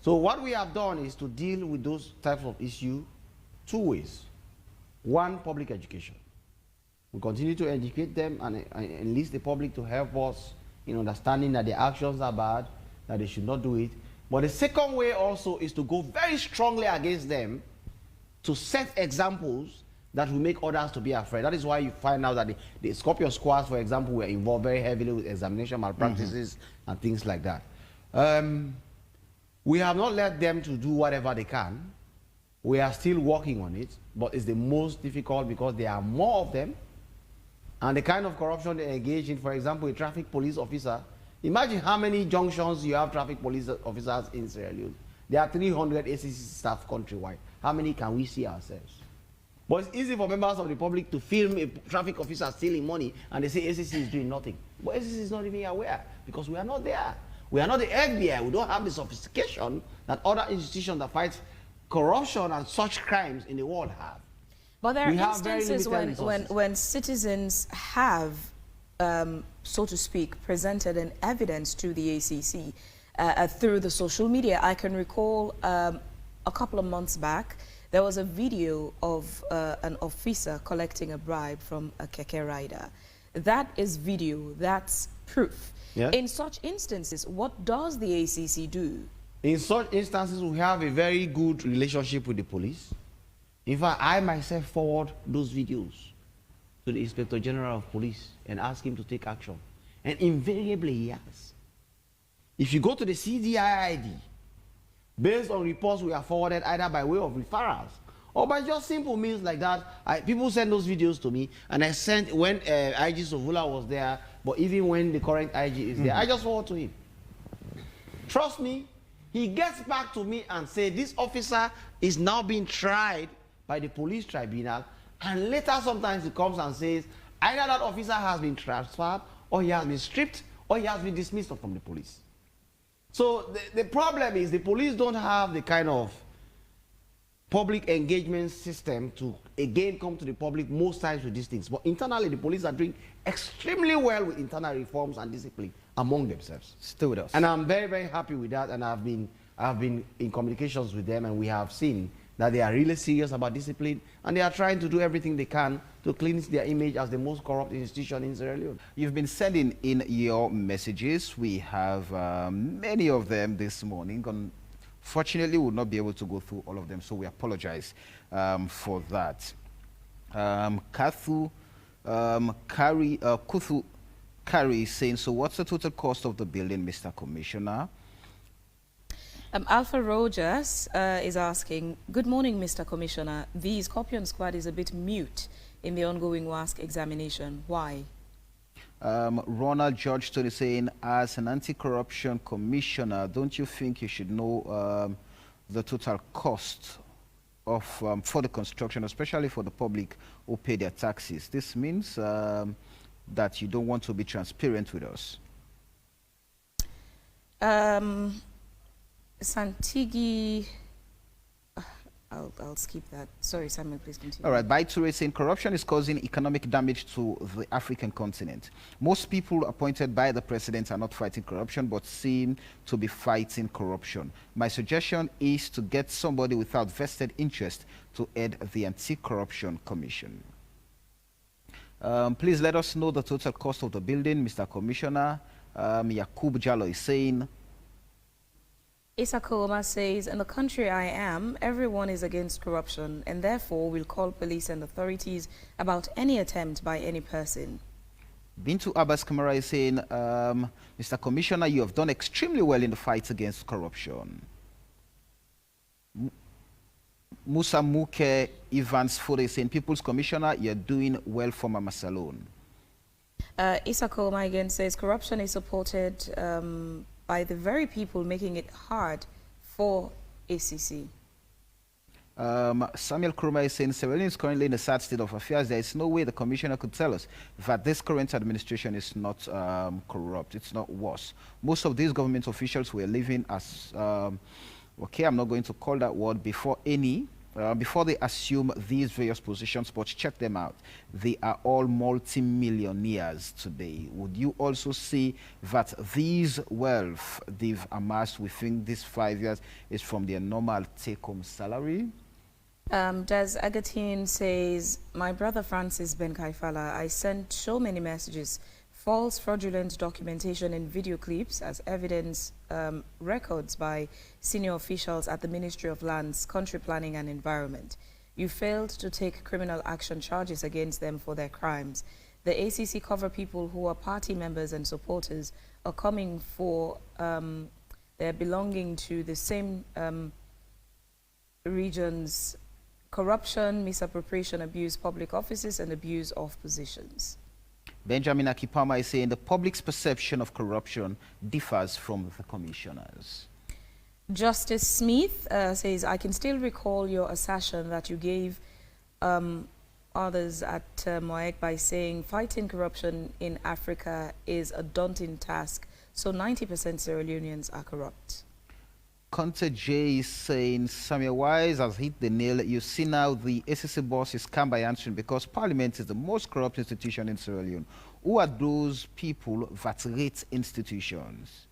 So what we have done is to deal with those types of issues two ways. One, public education. We continue to educate them and enlist the public to help us in understanding that their actions are bad, that they should not do it. But the second way also is to go very strongly against them, to set examples that will make others to be afraid. That is why you find out that the Scorpion squads, for example, were involved very heavily with examination malpractices and things like that. We have not let them to do whatever they can. We are still working on it, but it's the most difficult because there are more of them. And the kind of corruption they engage in, for example, a traffic police officer, imagine how many junctions you have traffic police officers in Sierra Leone. There are 300 ACC staff countrywide. How many can we see ourselves? But it's easy for members of the public to film a traffic officer stealing money and they say ACC is doing nothing. But ACC is not even aware because we are not there. We are not the FBI. We don't have the sophistication that other institutions that fight corruption and such crimes in the world have. But there are instances when citizens have, so to speak, presented an evidence to the ACC through the social media. I can recall a couple of months back, there was a video of an officer collecting a bribe from a keke rider. That is video, that's proof. Yeah. In such instances, what does the ACC do? In such instances, we have a very good relationship with the police. In fact, I myself forward those videos to the Inspector General of Police and ask him to take action. And invariably he has. If you go to the CDIID, based on reports we have forwarded either by way of referrals or by just simple means like that, people send those videos to me, and I sent when IG Sovula was there, but even when the current IG is there, I just forward to him. Trust me, he gets back to me and says this officer is now being tried by the police tribunal, and later sometimes he comes and says either that officer has been transferred, or he has been stripped, or he has been dismissed from the police. So the problem is the police don't have the kind of public engagement system to again come to the public most times with these things. But internally, the police are doing extremely well with internal reforms and discipline among themselves. Still with us. And I'm very, very happy with that, and I've been in communications with them, and we have seen that they are really serious about discipline, and they are trying to do everything they can to cleanse their image as the most corrupt institution in Sierra Leone. You've been sending in your messages. We have many of them this morning. Unfortunately, we'll not be able to go through all of them, so we apologize for that. Kuthu Kari is saying, so what's the total cost of the building, Mr. Commissioner? Alpha Rogers is asking, good morning, Mr. Commissioner. The Scorpion Squad is a bit mute in the ongoing WASC examination. Why? Ronald George Tony saying, as an anti-corruption commissioner, don't you think you should know the total cost of for the construction, especially for the public who pay their taxes? This means that you don't want to be transparent with us. Santigi, I'll skip that. Sorry, Samuel, please continue. All right, Baiture saying corruption is causing economic damage to the African continent. Most people appointed by the president are not fighting corruption, but seem to be fighting corruption. My suggestion is to get somebody without vested interest to head the Anti-Corruption Commission. Please let us know the total cost of the building, Mr. Commissioner. Yakub Jallo is saying, Issa Koma says, in the country I am, everyone is against corruption, and therefore will call police and authorities about any attempt by any person. Bintu Abbas Kamara is saying, Mr. Commissioner, you have done extremely well in the fight against corruption. Musa Muke Evans Fode saying, People's Commissioner, you're doing well for Mama Salone. Issa Koma again says, corruption is supported by the very people making it hard for ACC. Samuel Kruma is saying, Sierra Leone is currently in a sad state of affairs. There is no way the commissioner could tell us that this current administration is not corrupt. It's not worse. Most of these government officials were living as, okay, I'm not going to call that word, before they assume these various positions, but check them out. They are all multi-millionaires today. Would you also see that these wealth they've amassed within these 5 years is from their normal take-home salary? Des Agatine says, my brother Francis Ben Kaifala, I sent so many messages, false fraudulent documentation and video clips as evidence records by senior officials at the Ministry of Lands, Country Planning and Environment. You failed to take criminal action charges against them for their crimes. The ACC cover people who are party members and supporters are coming for their belonging to the same regions. Corruption, misappropriation, abuse public offices, and abuse of positions. Benjamin Akipama is saying the public's perception of corruption differs from the commissioners. Justice Smith says, I can still recall your assertion that you gave others at Moaek by saying fighting corruption in Africa is a daunting task, so 90% Sierra Leoneans are corrupt. Conte J is saying, Samuel Wise has hit the nail. You see now the ACC boss is calm by answering because Parliament is the most corrupt institution in Sierra Leone. Who are those people that rate institutions?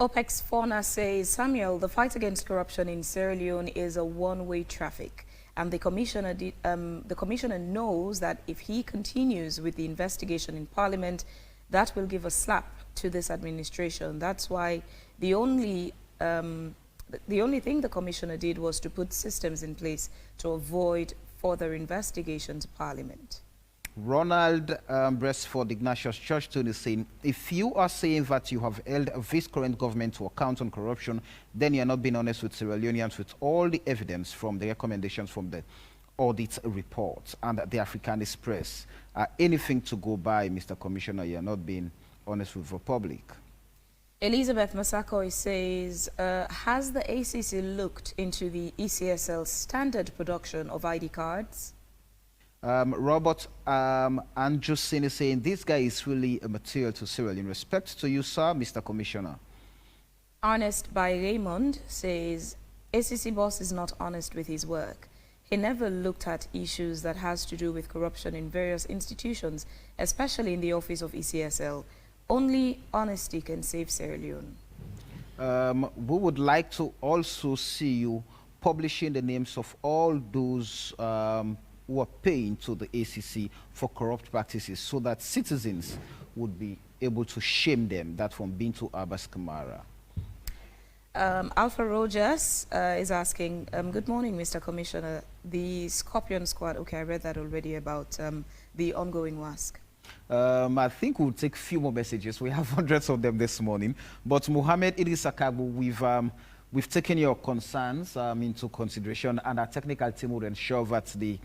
OPEX Fauna says, Samuel, the fight against corruption in Sierra Leone is a one-way traffic. And the commissioner knows that if he continues with the investigation in Parliament, that will give a slap to this administration. That's why the only thing the commissioner did was to put systems in place to avoid further investigation to Parliament. Ronald Bresford Ignatius Churchton is saying, if you are saying that you have held this current government to account on corruption, then you are not being honest with Sierra Leoneans with all the evidence from the recommendations from the audit report and the Africanist press. Anything to go by, Mr. Commissioner, you are not being honest with the public. Elizabeth Masako says, has the ACC looked into the ECSL standard production of ID cards? Robert Andrewson is saying, this guy is really a material to Sierra Leone. Respect to you, sir, Mr. Commissioner. Honest by Raymond says, ACC boss is not honest with his work. He never looked at issues that has to do with corruption in various institutions, especially in the office of ECSL. Only honesty can save Sierra Leone. We would like to also see you publishing the names of all those who are paying to the ACC for corrupt practices so that citizens would be able to shame them, that from Bintu Abbas Kamara. Alpha Rogers is asking, good morning, Mr. Commissioner. The Scorpion Squad, okay, I read that already about the ongoing WASC. I think we'll take a few more messages. We have hundreds of them this morning. But Mohammed Idris Akabu, we've taken your concerns into consideration, and our technical team will ensure that they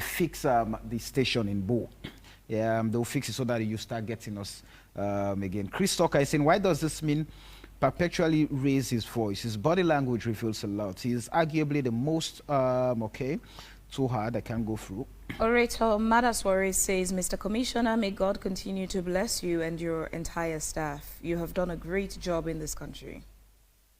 fix the station in Bo. Yeah, they'll fix it so that you start getting us again. Chris Tucker is saying, why does this mean perpetually raise his voice? His body language reveals a lot. He is arguably the most, okay, too hard, I can't go through. Orator Madaswari says, Mr. Commissioner, may God continue to bless you and your entire staff. You have done a great job in this country.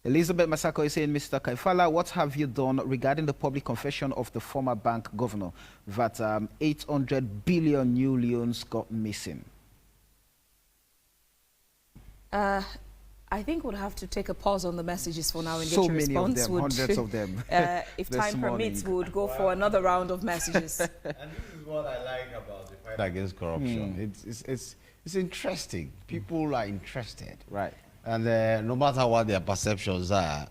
Elizabeth Masako is saying, Mr. Kaifala, what have you done regarding the public confession of the former bank governor that 800 billion new loans got missing? I think we'll have to take a pause on the messages for now and so get your many response. of them, hundreds of them. If time permits, we would go for another round of messages. And this is what I like about the fight against corruption. It's interesting. People are interested. Right. And no matter what their perceptions are,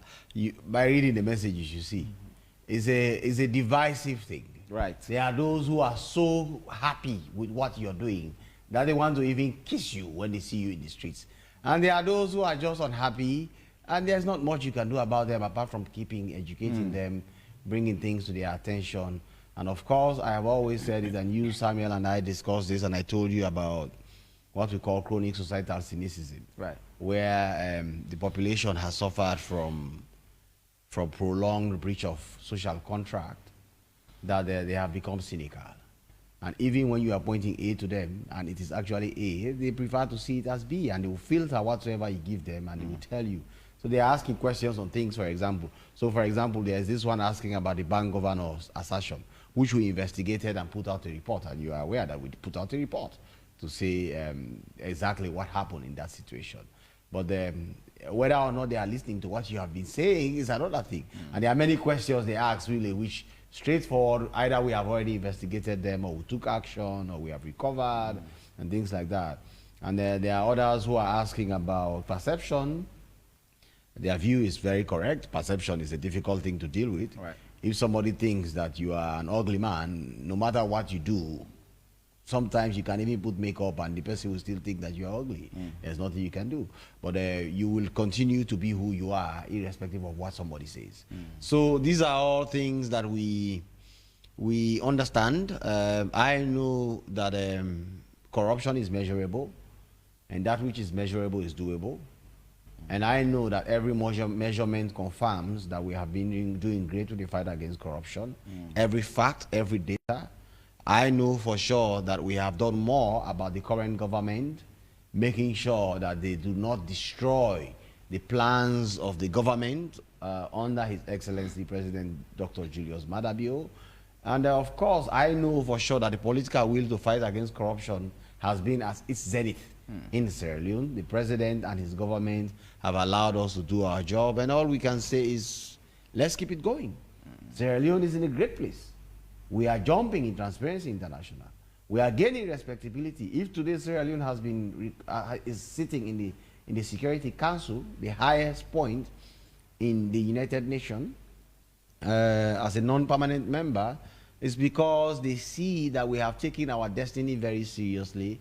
by reading the messages you see, it's a divisive thing. Right. There are those who are so happy with what you're doing that they want to even kiss you when they see you in the streets. And there are those who are just unhappy, and there's not much you can do about them apart from keeping educating them bringing things to their attention. And of course, I have always said it, and you, Samuel, and I discussed this, and I told you about what we call chronic societal cynicism, Right. where the population has suffered from prolonged breach of social contract, that they have become cynical. And even when you are pointing A to them, and it is actually A, they prefer to see it as B, and they will filter whatsoever you give them, and they will tell you. So they are asking questions on things, for example. So, for example, there's this one asking about the bank governor's assertion, which we investigated and put out a report, and you are aware that we put out a report to say exactly what happened in that situation. But whether or not they are listening to what you have been saying is another thing. And there are many questions they ask, really, which straightforward, either we have already investigated them, or we took action, or we have recovered, and things like that. And there are others who are asking about perception. Their view is very correct. Perception is a difficult thing to deal with. Right. If somebody thinks that you are an ugly man, no matter what you do, sometimes you can even put makeup and the person will still think that you are ugly. There's nothing you can do. But you will continue to be who you are, irrespective of what somebody says. So these are all things that we understand. I know that corruption is measurable, and that which is measurable is doable. And I know that every measurement confirms that we have been doing great with the fight against corruption. Every fact, every data. I know for sure that we have done more about the current government, making sure that they do not destroy the plans of the government under His Excellency President Dr. Julius Maada Bio. And of course, I know for sure that the political will to fight against corruption has been at its zenith in Sierra Leone. The president and his government have allowed us to do our job, and all we can say is, let's keep it going. Sierra Leone is in a great place. We are jumping in Transparency International. We are gaining respectability. If today Sierra Leone has been is sitting in the Security Council, the highest point in the United Nations, as a non-permanent member, is because they see that we have taken our destiny very seriously,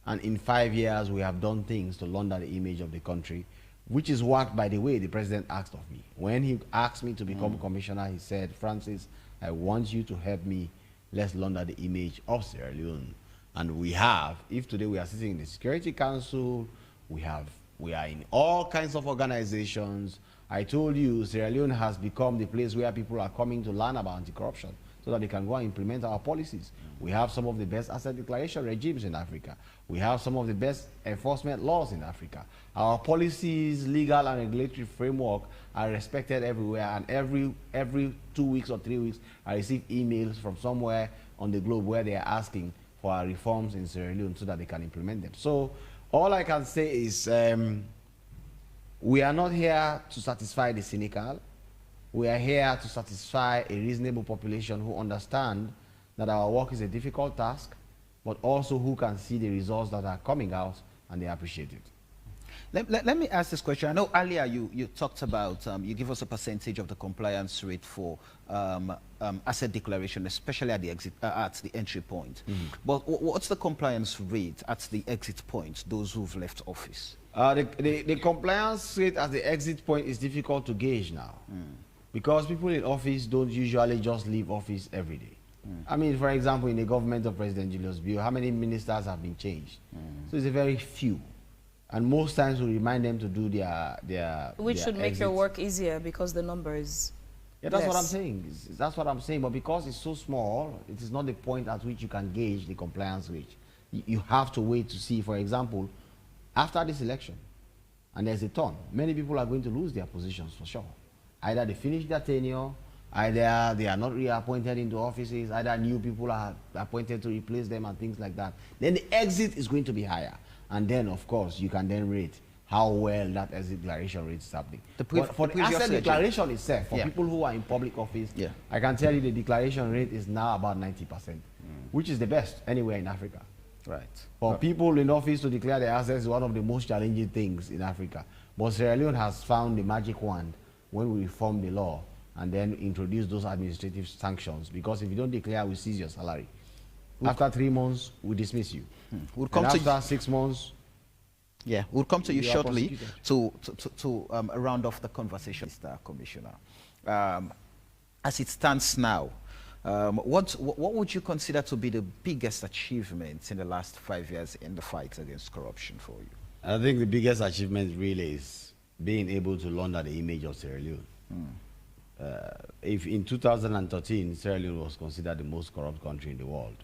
and in 5 years we have done things to launder the image of the country, which is what, by the way, the president asked of me. When he asked me to become commissioner, he said, Francis, I want you to help me. Let's launder the image of Sierra Leone. And we have. If today we are sitting in the Security Council, we are in all kinds of organizations. I told you, Sierra Leone has become the place where people are coming to learn about anti-corruption so that they can go and implement our policies. We have some of the best asset declaration regimes in Africa. We have some of the best enforcement laws in Africa. Our policies, legal and regulatory framework are respected everywhere, and every 2 weeks or 3 weeks, I receive emails from somewhere on the globe where they are asking for our reforms in Sierra Leone so that they can implement them. So all I can say is we are not here to satisfy the cynical. We are here to satisfy a reasonable population who understand that our work is a difficult task, but also who can see the results that are coming out and they appreciate it. Let me ask this question. I know earlier you talked about, you give us a percentage of the compliance rate for asset declaration, especially at the exit, at the entry point. But what's the compliance rate at the exit point, those who've left office? The compliance rate at the exit point is difficult to gauge now, because people in office don't usually just leave office every day. I mean, for example, in the government of President Julius Bio, how many ministers have been changed? So it's a very few. And most times we remind them to do their Which should make exits. your work easier because the number is Yeah, that's what I'm less. saying. That's what I'm saying. But because it's so small, it is not the point at which you can gauge the compliance rate. You have to wait to see, for example, after this election, and there's a turn, many people are going to lose their positions for sure. Either they finish their tenure, either they are not reappointed into offices, either new people are appointed to replace them and things like that. Then the exit is going to be higher. And then, of course, you can then rate how well that exit declaration rate is happening. For the asset declaration itself, for people who are in public office, I can tell you the declaration rate is now about 90%, which is the best anywhere in Africa. Right. For people in office to declare their assets is one of the most challenging things in Africa. But Sierra Leone has found the magic wand when we reform the law and then introduce those administrative sanctions, because if you don't declare, we seize your salary. After 3 months, we dismiss you. We'll come and to after 6 months, we'll come to you are shortly prosecuted. to round off the conversation, Mr. Commissioner. as it stands now, what would you consider to be the biggest achievements in the last 5 years in the fight against corruption for you? I think the biggest achievement really is being able to launder the image of Sierra Leone. If in 2013, Sierra Leone was considered the most corrupt country in the world,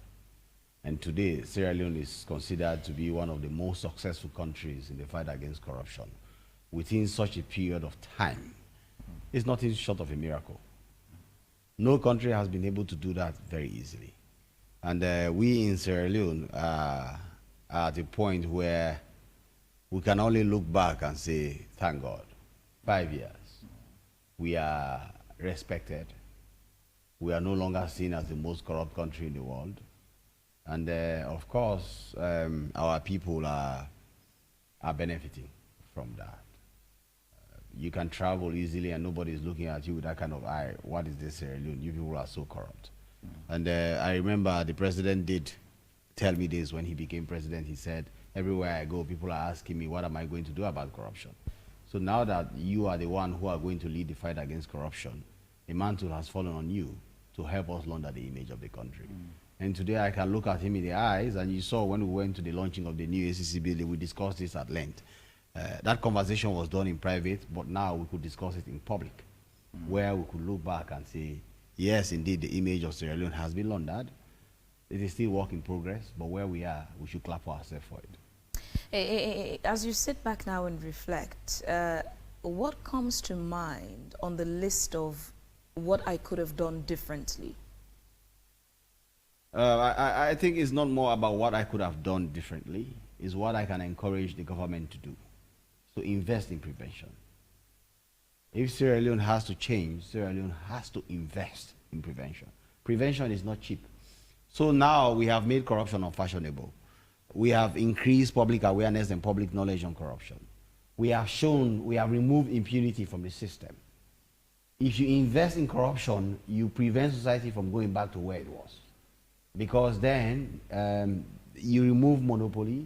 and today Sierra Leone is considered to be one of the most successful countries in the fight against corruption, within such a period of time, it's nothing short of a miracle. No country has been able to do that very easily. And we in Sierra Leone are at a point where we can only look back and say, thank God, 5 years. We are respected. We are no longer seen as the most corrupt country in the world. And of course, our people are benefiting from that. You can travel easily and nobody is looking at you with that kind of eye. What is this Sierra Leone? You people are so corrupt. And I remember the president did tell me this when he became president. He said, everywhere I go, people are asking me, what am I going to do about corruption? So now that you are the one who are going to lead the fight against corruption, a mantle has fallen on you to help us launder the image of the country. And today I can look at him in the eyes, and you saw when we went to the launching of the new ACC building, we discussed this at length. That conversation was done in private, but now we could discuss it in public, where we could look back and say, yes, indeed, the image of Sierra Leone has been laundered. It is still work in progress, but where we are, we should clap for ourselves for it. As you sit back now and reflect, what comes to mind on the list of what I could have done differently? I think it's not more about what I could have done differently. It's what I can encourage the government to do. So invest in prevention. If Sierra Leone has to change, Sierra Leone has to invest in prevention. Prevention is not cheap. So now we have made corruption unfashionable. We have increased public awareness and public knowledge on corruption. We have removed impunity from the system. If you invest in corruption, you prevent society from going back to where it was. Because then you remove monopoly,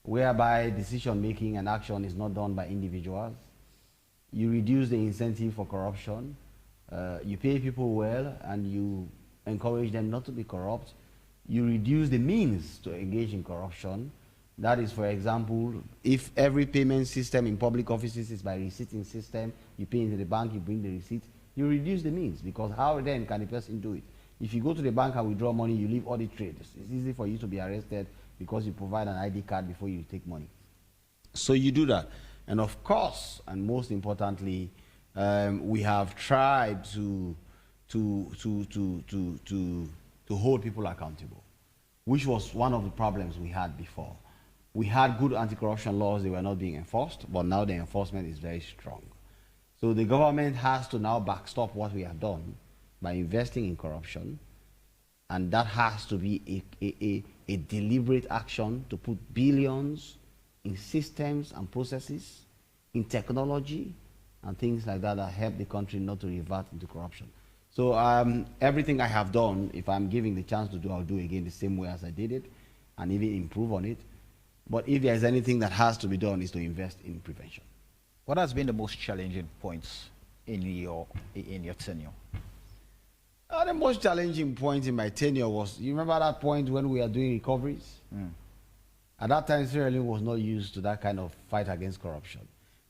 whereby decision-making and action is not done by individuals. You reduce the incentive for corruption. You pay people well, and you encourage them not to be corrupt. You reduce the means to engage in corruption. That is, for example, if every payment system in public offices is by receipting system, you pay into the bank, you bring the receipt, you reduce the means, because how then can a person do it? If you go to the bank and withdraw money, you leave audit trails. It's easy for you to be arrested because you provide an ID card before you take money. So you do that. And of course, and most importantly, we have tried to hold people accountable, which was one of the problems we had before. We had good anti-corruption laws, they were not being enforced, but now the enforcement is very strong. So the government has to now backstop what we have done by investing in corruption, and that has to be a deliberate action to put billions in systems and processes, in technology, and things like that that help the country not to revert into corruption. So everything I have done, if I'm given the chance to do, I'll do again the same way as I did it, and even improve on it. But if there's anything that has to be done, is to invest in prevention. What has been the most challenging points in your tenure? The most challenging point in my tenure was, you remember that point when we were doing recoveries? At that time, Sierra Leone was not used to that kind of fight against corruption.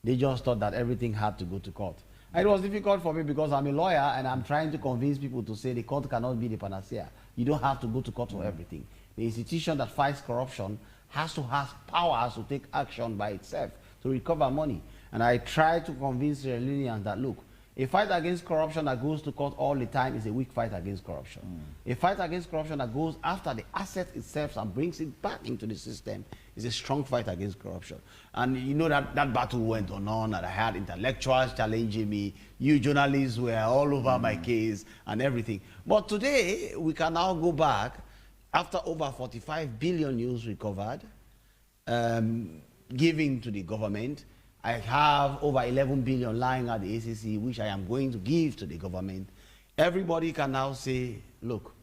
They just thought that everything had to go to court. And it was difficult for me because I'm a lawyer and I'm trying to convince people to say the court cannot be the panacea. You don't have to go to court for everything. The institution that fights corruption has to have powers to take action by itself to recover money. And I try to convince Sierra Leoneans that, look, a fight against corruption that goes to court all the time is a weak fight against corruption. A fight against corruption that goes after the asset itself and brings it back into the system is a strong fight against corruption. And you know that battle went on, and I had intellectuals challenging me. You journalists were all over my case and everything. But today, we can now go back after over 45 billion news recovered, giving to the government. I have over 11 billion lying at the ACC, which I am going to give to the government. Everybody can now say, look,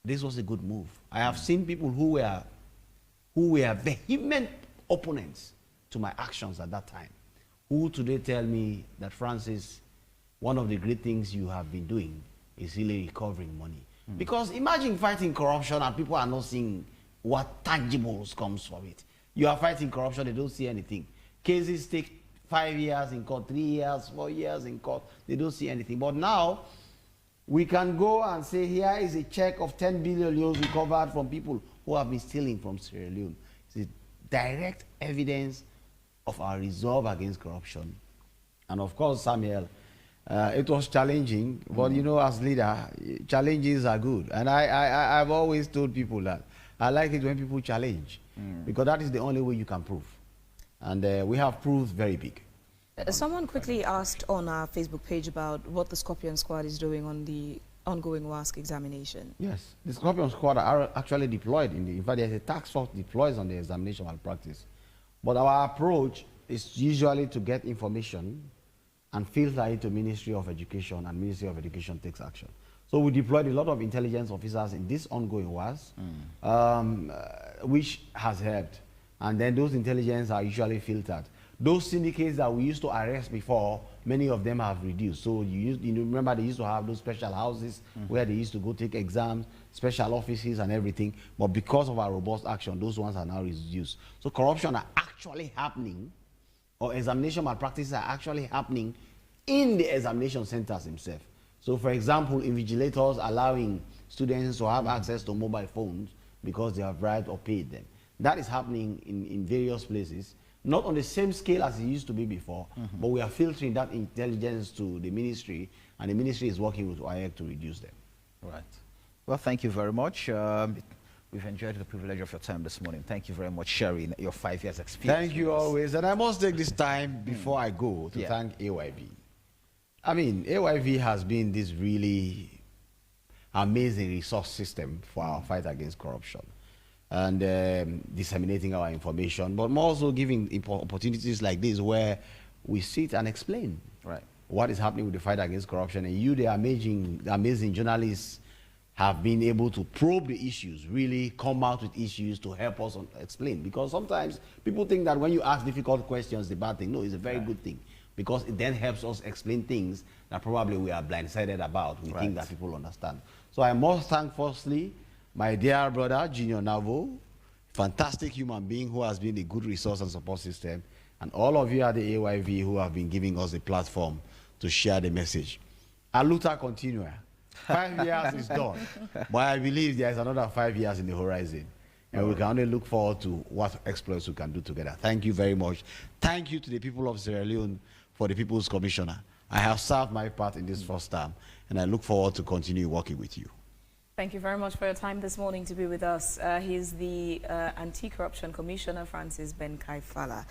this was a good move. I have seen people who were vehement opponents to my actions at that time, who today tell me that, Francis, one of the great things you have been doing is really recovering money. Because imagine fighting corruption and people are not seeing what tangibles comes from it. You are fighting corruption, they don't see anything. Cases take 5 years in court, 3 years, 4 years in court, they don't see anything. But now, we can go and say, here is a check of 10 billion euros recovered from people who have been stealing from Sierra Leone. It's direct evidence of our resolve against corruption. And of course, Samuel, it was challenging, but you know, as leader, challenges are good. And I've always told people that I like it when people challenge, because that is the only way you can prove. And we have proved very big. Someone quickly asked on our Facebook page about what the Scorpion Squad is doing on the ongoing WASC examination. Yes, the Scorpion Squad are actually deployed in fact, there's a task force deployed on the examination malpractice. But our approach is usually to get information and filter it to Ministry of Education, and Ministry of Education takes action. So we deployed a lot of intelligence officers in this ongoing WASC, which has helped. And then those intelligence are usually filtered. Those syndicates that we used to arrest before, many of them have reduced. So you remember they used to have those special houses where they used to go take exams, special offices and everything. But because of our robust action, those ones are now reduced. So corruption are actually happening, or examination malpractices are actually happening in the examination centers themselves. So for example, invigilators allowing students to have access to mobile phones because they have bribed or paid them. That is happening in various places. Not on the same scale as it used to be before, but we are filtering that intelligence to the ministry, and the ministry is working with IEC to reduce them. Right. Well, thank you very much. We've enjoyed the privilege of your time this morning. Thank you very much, sharing your 5 years experience. Thank you always. And I must take this time before I go to thank AYV. I mean, AYV has been this really amazing resource system for our fight against corruption, and disseminating our information, but more also giving opportunities like this where we sit and explain what is happening with the fight against corruption. And you, the amazing journalists, have been able to probe the issues, really come out with issues to help us explain. Because sometimes people think that when you ask difficult questions, the bad thing. No, it's a very good thing, because it then helps us explain things that probably we are blindsided about. We think that people understand. So I must thank, firstly, my dear brother, Junior Navo, fantastic human being who has been a good resource and support system, and all of you at the AYV who have been giving us a platform to share the message. Aluta continua. 5 years is done, but I believe there is another 5 years in the horizon, and we can only look forward to what exploits we can do together. Thank you very much. Thank you to the people of Sierra Leone for the People's Commissioner. I have served my part in this first term, and I look forward to continue working with you. Thank you very much for your time this morning to be with us. He's the Anti-Corruption Commissioner, Francis Ben Kaifala.